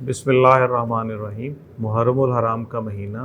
बिस्मिल्लाहिर्रहमानिर्रहीम। मुहर्रमुल हराम का महीना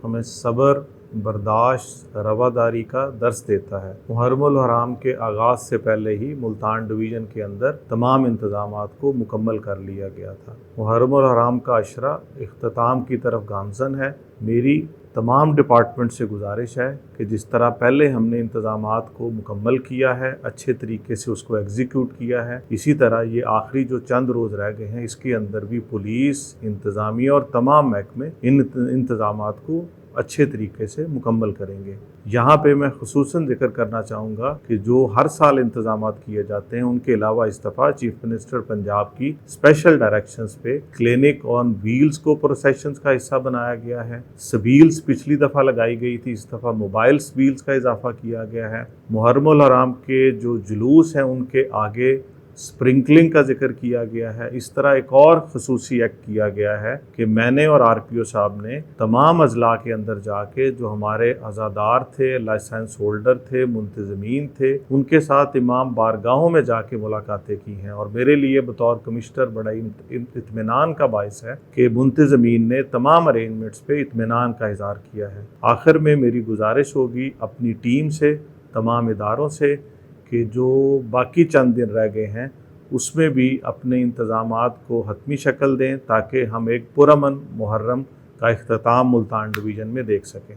हमें सब्र, बर्दाश्त, रवादारी का दर्स देता है। मुहर्रमुल हराम के आगाज़ से पहले ही मुल्तान डिवीज़न के अंदर तमाम इंतज़ामात को मुकम्मल कर लिया गया था। मुहर्रमुल हराम का अशरा इख्तिताम की तरफ गामज़न है। मेरी तमाम डिपार्टमेंट से गुजारिश है कि जिस तरह पहले हमने इंतज़ामात को मुकम्मल किया है, अच्छे तरीके से उसको एग्जीक्यूट किया है, इसी तरह ये आखिरी जो चंद रोज़ रह गए हैं इसके अंदर भी पुलिस, इंतज़ामिया और तमाम महकमे इन इंतज़ामात को अच्छे तरीके से मुकम्मल करेंगे। यहाँ पे मैं खुसूसन जिक्र करना चाहूँगा कि जो हर साल इंतज़ामात किए जाते हैं उनके अलावा इस दफ़ा चीफ मिनिस्टर पंजाब की स्पेशल डायरेक्शंस पे क्लिनिक ऑन व्हील्स को प्रोसेशंस का हिस्सा बनाया गया है। सबील्स पिछली दफ़ा लगाई गई थी, इस दफ़ा मोबाइल सबील्स का इजाफा किया गया है। मुहर्रमुल हराम के जो जुलूस हैं उनके आगे स्प्रिंकलिंग का जिक्र किया गया है। इस तरह एक और खसूसी एक्ट किया गया है कि मैंने और RPO साहब ने तमाम अजला के अंदर जाके जो हमारे अज़ादार थे, लाइसेंस होल्डर थे, मुंतज़मीन थे, उनके साथ इमाम बारगाहों में जाके मुलाकातें की हैं। और मेरे लिए बतौर कमिश्नर बड़ा इत्मीनान का बायस है कि मुंतज़मीन ने तमाम अरेंजमेंट्स पे इत्मीनान का इज़हार किया है। आखिर में मेरी गुजारिश होगी अपनी टीम से, तमाम इदारों से, कि जो बाकी चंद दिन रह गए हैं उसमें भी अपने इंतज़ामात को हतमी शक्ल दें ताकि हम एक पुरअमन मुहर्रम का इख्तिताम मुल्तान डिवीज़न में देख सकें।